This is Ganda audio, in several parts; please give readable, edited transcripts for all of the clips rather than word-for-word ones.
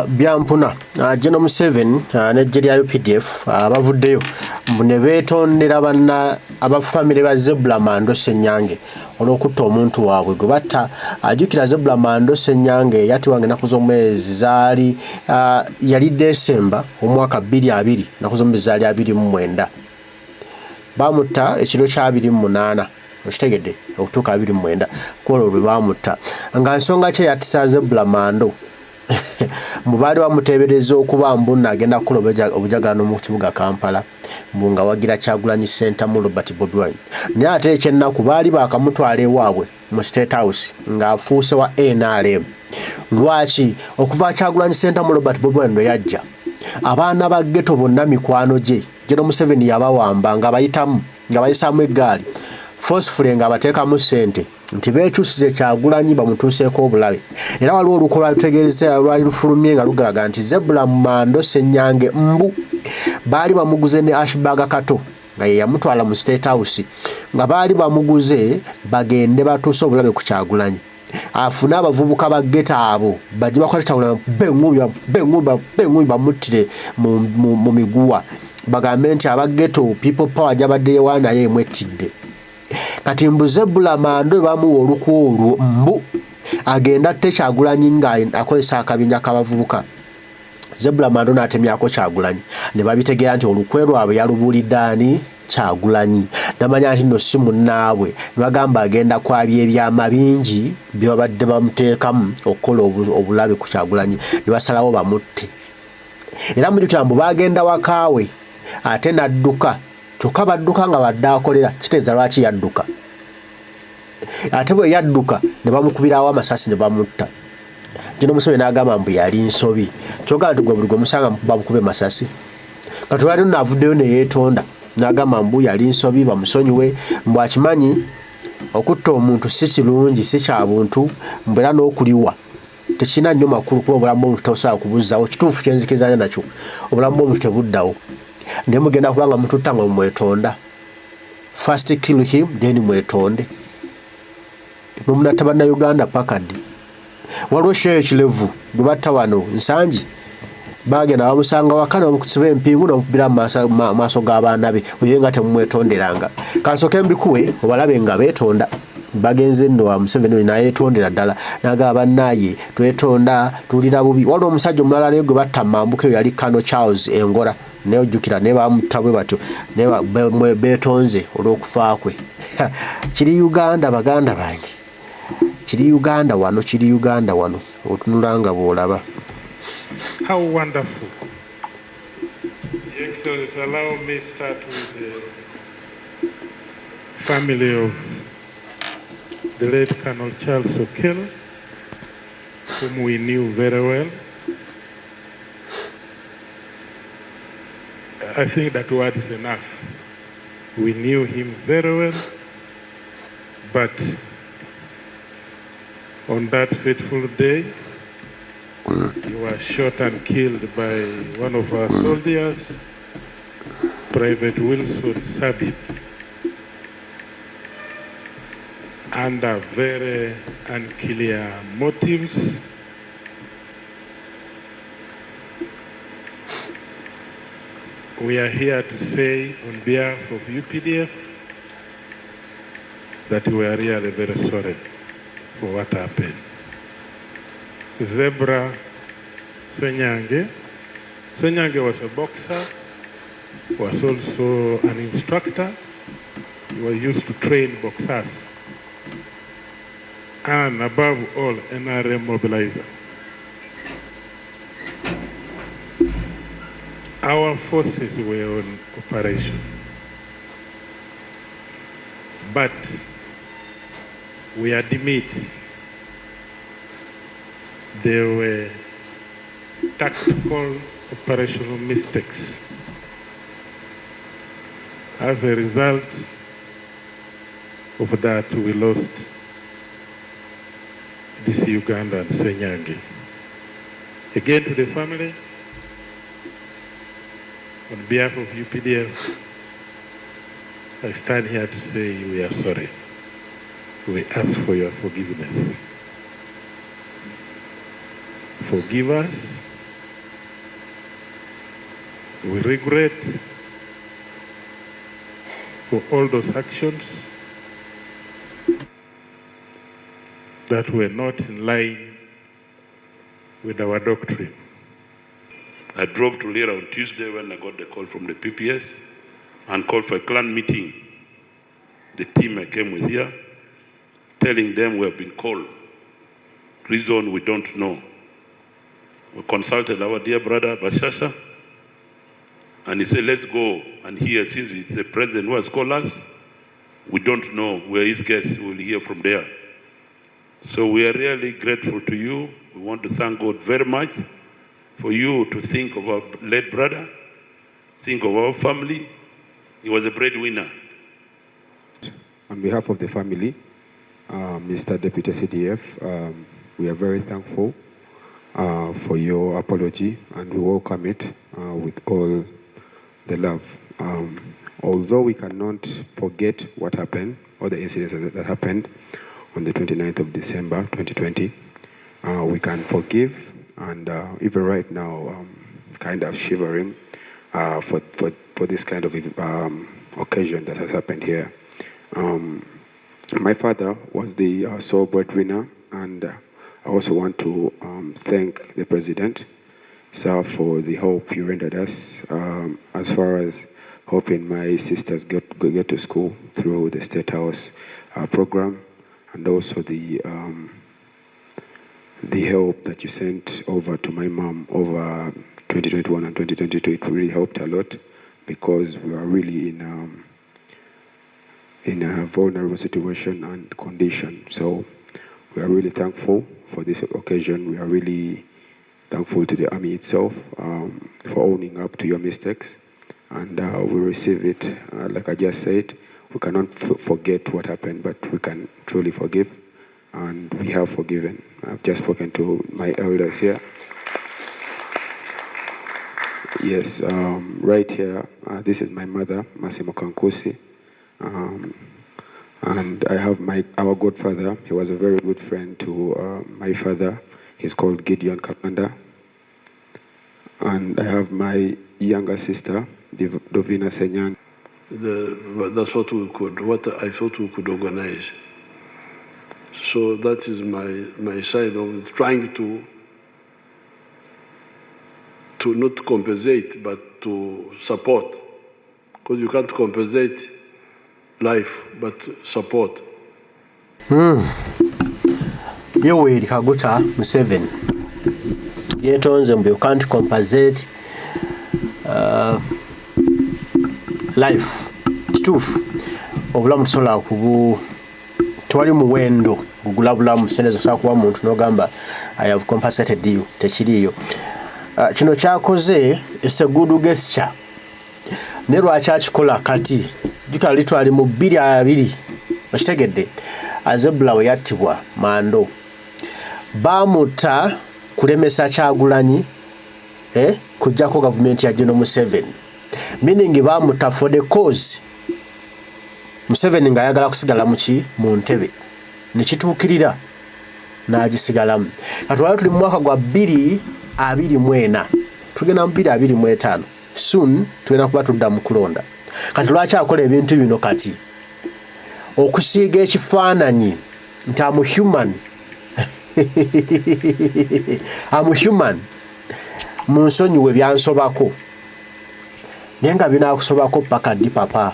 Byampuna General Museveni Nigeria UPDF abavuddeyo ne beetondera banna abafamily ba Zebra Mando SSenyange olw'okutta omuntu waabwe gwe batta. Ajjukira Zebra Mando SSenyange yatibwa ennaku z'omwezi zaali yali December omwaka 2020 ennaku z'omwezi zaali 29 bamutta ekiro kya 28 okitegedde okutuuka 29 kwolwo lwe bamutta nga nsonga kye yatisa Zebra Mando mubaali bamuteebereza okuba mbunna agenda kukola obujagalano mu kibuga Kampala nga wagira Kyagulanyi Center mu Robert Bobi Wine naye ate ekyennaku baali bakamutwala ewaabwe mu State House ng'afuuse wa NRM. Lwaki okuva Kyagulanyi Center mu Robert Bobi Wine lwe yajja abaana ba ghetto bonna mikwano gye General Museveni yabawamba nga bayitamu nga bayisaamu eggaali forcefully nga bateekamu ssente nti beekyusize Kyagulanyi bamutuuseeko obulabe. Era waliwo olukola lutegeereza lwali lufulumye nga lugalaga nti Zebra Mando SSenyange mbu baali bamuguze ne ashbag kato nga ye yamutwala mu State House nga baali bamuguze bagende batuuse obulabe ku Kyagulanyi afune abavubuka ba ghetto abo bajje bakwate Kyagulanyi bengubi bamuttire mu miguwa bagambe nti aba ghetto people power gyabadde yewaana ye mwetidde. Kati mbu Zebra Mando bamuwa oluku olwo mbu agenda atte Kyagulanyi nga akozesa akabinja k'abavubuka. Zebra Mando n'atemyako Kyagulanyi ne babitegeera nti olukwe lwabwe yalubuulidde ani Kyagulanyi namanya nti nno si munnaabwe ne bagamba agenda kwabya ebyama bingi bye babadde bamuteekamu okukola obulabe ku Kyagulanyi ne basalawo bamutte. Era mujjukira mbu bagenda wakaawe ate n'adduka kyokka badduka nga badde akolera kiteeza lwaki yadduka ate bwe yadduka ne bamukubirawo amasasi ne bamutta. General Museveni n'agamba mbu yali nsobi kyogala nti gwe buli gwe musanga bamukube masasi kati wali n'avuddeyo ne yeetonda n'agamba mbu yali nsobi bamusonyiwe mbu akimanyi okutta omuntu si kirungi si kya buntu mbu era n'okuliwa tekirina nnyo makulu kuba obulamu bw'omuntu tosobola kubuzzawo kituufu kyenzikizanya nakyo obulamu bw'omuntu tebuddawo naye mugenda kuba nga mututta nga mwetonda first kill him then mwetonde mumunatta bannayuganda pakadi. Waliwo sheeyo ekirevu gwe batta wano nsangi bagenda bamusanga waka ne bamukusiba empingu n'omukubira mu maaso g'abaana be oye nga temumwetonderanga. Kansooke mbikuwe obalabe nga beetonda bagenze nno wa Museveni nayeetondera ddala n'agamba bannaaye twetonda tuwulira bubi. Waliwo omusajja omulala naye gwe batta mambuka eyo yali Kano Charles Engora naye ojjukira naye bamutta bwe batyo naye beetonze olw'okufa kwe. Kiri Uganda baganda bange kiri Uganda wano otunulanga bw'olaba. How wonderful. Excellency, allow me to start with the family of the late Colonel Charles Okello, whom we knew very well. I think that word is enough. We knew him very well, but on that fateful day, he was shot and killed by one of our soldiers, Private Wilson Sabit, under very unclear motives. We are here to say on behalf of UPDF that we are really very sorry for what happened. Zebra SSenyange was a boxer, was also an instructor. He was used to train boxers, and above all, NRM mobilizer. Our forces were on operation, but we admit there were tactical operational mistakes. As a result of that, we lost this Ugandan SSenyange. Again, to the family, on behalf of UPDF, I stand here to say we are sorry. We ask for your forgiveness. Forgive us We regret for all those actions that were not in line with our doctrine. I drove to Lira on Tuesday when I got the call from the PPS and called for a clan meeting. The team I came with here, telling them we have been called. Reason we don't know. We consulted our dear brother Bashasha, and he said, let's go and hear, since it's the president who has called us, we don't know where his guests will hear from there. So we are really grateful to you. We want to thank God very much for you to think of our late brother, think of our family. He was a breadwinner. On behalf of the family, Mr. Deputy CDF, we are very thankful for your apology, and we welcome it with all the love. Although we cannot forget what happened, or the incidents that happened on the 29th of December 2020, we can forgive, and even right now, kind of shivering for this kind of occasion that has happened here. My father was the sole breadwinner, and I also want to thank the President, sir, for the help you rendered us as far as helping my sisters get to school through the State House program, and also the help that you sent over to my mom over 2021 and 2022. It really helped a lot, because we are really in a vulnerable situation and condition. So we are really thankful for this occasion. We are really thankful to the Army itself for owning up to your mistakes, and we receive it. Like I just said, we cannot forget what happened, but we can truly forgive, and we have forgiven. I've just spoken to my elders here. Yes, right here, this is my mother, Massimo Kankusi, and I have our godfather. He was a very good friend to my father. He's called Gideon Kapanda. And I have my younger sister, Dovina Senyang. That's what I thought we could organize. So that is my side of trying to not compensate, but to support. Because you can't compensate life, but support. Yoweri Kaguta Museveni yetonze mbu you can't compensate life. Kituufu obulamu tusobola kubu tewali muwendo gugulabulamu senezo sobola kuba muntu n'ogamba I have compensated you, tekiriiyo. Kino kyakoze it's a good gesture. Ne lwaki akikola kati jjuka litwali mu 2-2 okitegedde Zebra we yattibwa Mando bamuta kulemesa Kyagulanyi kujjako gavumenti ya General Museveni, meaning bamuta for the cause Museveni nga ayagala kusigala mu ntebe nekituukirira n'agisigalamu. Kati tuli mu mwaka gwa 2024 tugenda mu 2025 soon tugenda kuba tudda mu kulonda. Kati lwaki akola ebintu bino kati okusiiga ekifaananyi nti I'm human I'm human munsonyiwe byansobako naye nga binaakusobako paka ddi papa,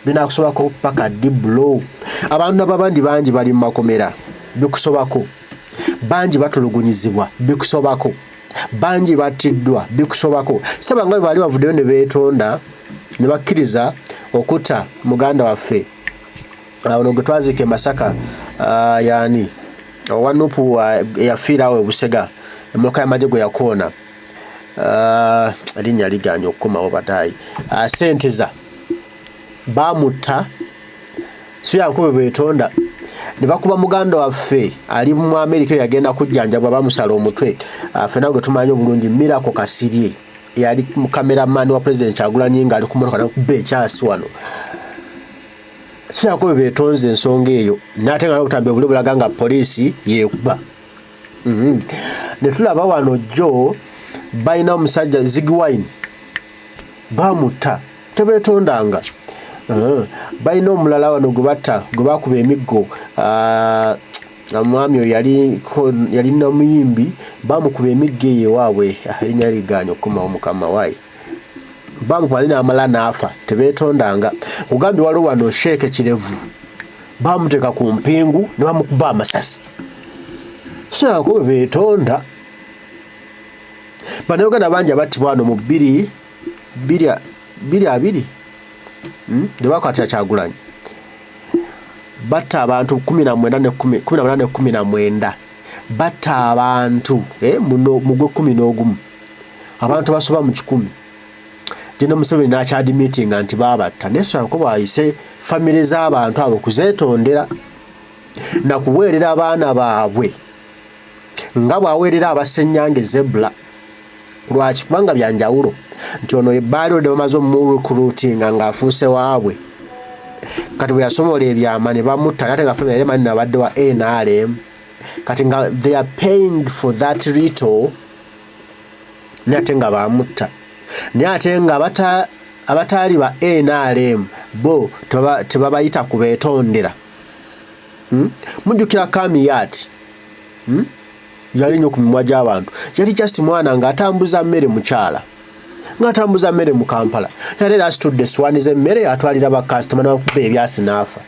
binaakusobako paka ddi blow. Abantu abandi bangi bali mu makomera bikusobako, bangi batulugunyizibwa bikusobako, bangi battiddwa bikusobako. Sabanga bali bavuddeyo ne beetonda ne bakkiriza okutta muganda waffe ono gwe twazike Masaka yani Wanupu yafiirawo e Busega emmotoka y'amagye gwe yakoona linnya liganye okukomawo batayi Senteza bamutta si yankube beetonda ne bakuba muganda waffe ali mu Amerika yagenda kujjanjabwa bamusala omutwe ffenna gwe tumanyi obulungi Miracle Kasirye yali mu cameraman wa President Kyagulanyi nga ali ku mmotoka n'akuba ekyasi wano. Siyakobe beetonze ensonga eyo n'ate nga n'obutambi obuli bulaga nga poliisi yeekuba. Ne tulaba wano jjo balina omusajja Ziggy Wine bamutta tebetondanga balina omulala wano gwe batta gwe bakuba emiggo omwami oyo yali namuyimbi bamukuba emiggo eyo waabwe erinnya liganya okukomawo mukama waayi bamukuba n'amala n'afa tebetondanga kugambye waliwo wano Sheeke Kirevu bamuteeka ku mpingu ne bamukuba amasasi saako betonda bannayuganda bangi abattibwa wano mu 2022 debakwatira Kyagulanyi batta abantu 19 batta abantu mu gwe 11 abantu basoba mu 100 Jeno Museveni n'akyadimitinga nti babatta nesobola ko bayise famire z'abantu abo kuzeetondera na kuweerera abaana baabwe nga bwaweerera abaSsenyange Zebra lwaki kubanga byanjawulo nti ono ebbaali olwo bamaze omulukuruutinga ng'afuuse waabwe kati bwe yasomola ebyama ne bamutta ate nga famire yali nabadde wa NRM kati nga they are paying for that little ne ate nga bamutta ne ate nga abataali ba NRM bo tebabayita kubeetondera mujjukira Kamiyati yali nnyo ku mimwa gy'abantu yali just mwana ng'atambuza mmere mukyala ng'atambuza mmere mu Kampala yali era asitudde essowaani z'emmere atwalira bakasitoma n'abakuba ebyasi n'afa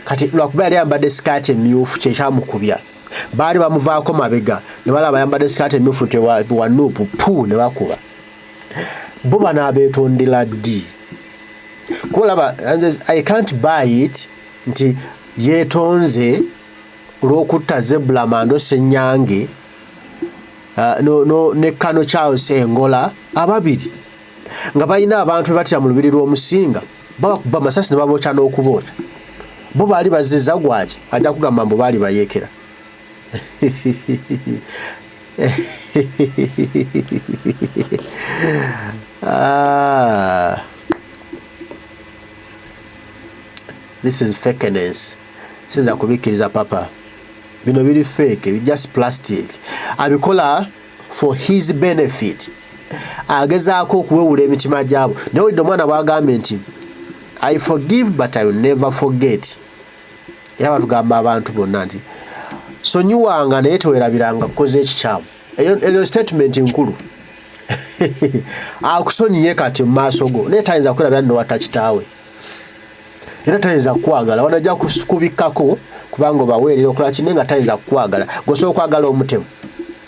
kati lwakuba yali ayambadde sikaati emmyufu kyekyamukubya baali bamuvaako mabega ne balaba ayambadde sikaati emmyufu tewanuupu pu ne bakuba bo bano abeetondera ddi kulaba I can't buy it nti yeetonze olw'okutta Zebra Mando SSenyange ne Kano Charles Engola ababiri nga balina abantu bebatira mu lubiri lw'omusinga babakuba amasasi ne babookya n'okubookya bo baali bazizza gwaki ajja kugamba mbu baali bayeekera This is fakeness. Sinza kubikkiriza papa. Bino biri fake, it's just plastic. Abikola for his benefit. Agezaako okuwewula emitima gyabo. Naye olidde omwana bw'agambye nti I forgive but I will never forget. Era batugamba abantu bonna nti sonyiwanga naye teweerabiranga kukoza ekikyamu. Eyo statement nkulu. Akusonyiye kati mu maaso go naye tayinza kwerabira nno watta kitaawe. Era tayinza kwagala wanajja kubikkako kubanga obaweerera okola kino nga tayinza kwagala gosobola okwagala omutemu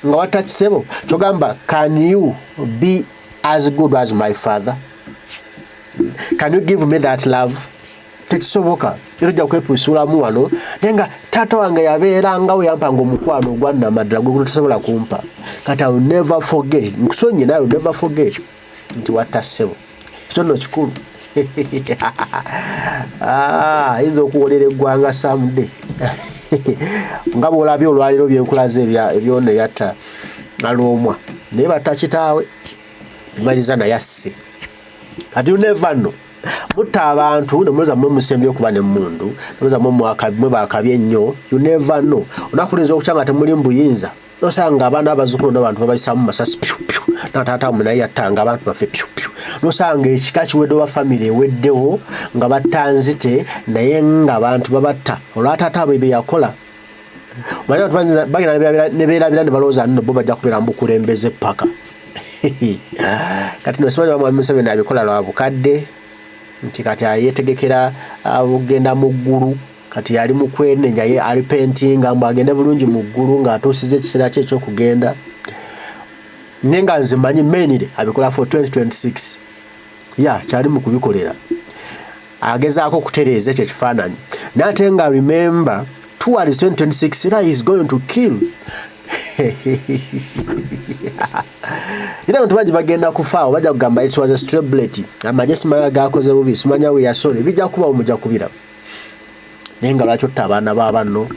nga watta kisebo kyogamba can you be as good as my father? Can you give me that love? Tekisoboka era ojja kwepusuulamu wano naye nga taata wange yabeera nga we yampanga omukwano ogwannamaddala gwe tosobola kumpa kati I will never forget nkusonye naye I will never forget nti watta ssebo ekyo nno kikulu ayinza okuwolera eggwanga someday nga bw'olabye olwaliro byenkulaze ebyone yatta alomwa naye batta kitaawe bimaliza naye asse kati you never know mutta abantu nemuloza mwe musembye okuba n'emmundu nemuloza mwe bakabye ennyo you never know onakulinza okutya nga temuli mbuyinza nosanga abaana abazzukulu n'abantu babayisamu masasi pyu pyu nataata mu naye yattanga abantu baffe pyu pyu nosanga ekika kiwedde wa famire eweddewo nga battanzite naye nga abantu babatta olwataata abwe bye yakola omanyi abantu bagenda ne beerabira ne balowooza nno bo bajja kubeera mu bukulembeze paka kati nosimanyi bamwami Museveni abikola lwa bukadde nti kati yeetegekera abugenda mu ggulu kati yali mu kwenenya ye alipentinga mbu agende bulungi mu ggulu ng'atuusiza ekiseera kye ekyokugenda naye nga nze mmanyi menire abikola for 2026 kyali mu kubikolera agezaako okutereeza ekyo ekifaananyi naye ate nga remember towards 2026 era is going to kill era abantu bangi bagenda kufaawo bajja kugamba it was a streblet amagye simanya gakoze bubi simanya we yasole bijja kubawo mujja kubiraba naye nga lwaki otta abaana b'abanno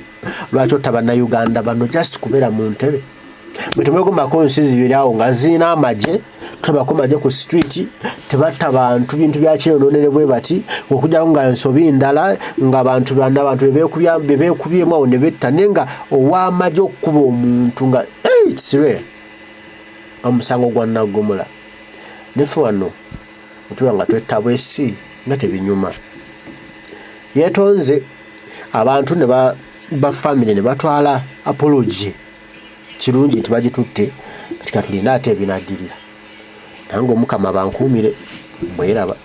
lwaki otta bannayuganda banno just kubeera mu ntebe bwetumwekombako nsi zibiri awo nga zirina amagye tutabako magye ku street tebatta bantu bintu byakyeyononere bwe bati okujjako nga ensobi ndala nga abantu bebeekubyemu awo ne betta naye nga ow'amagye okukuba omuntu nga it's rare omusango gwa Nnaggumula nefe wano tuba nga twetabwesi nga tebinyuma. Yetonze abantu ne ba family ne batwala apology kirungi nti bagitutte kati katulina ate ebinaddirira nange omukama bankuumire mweraba.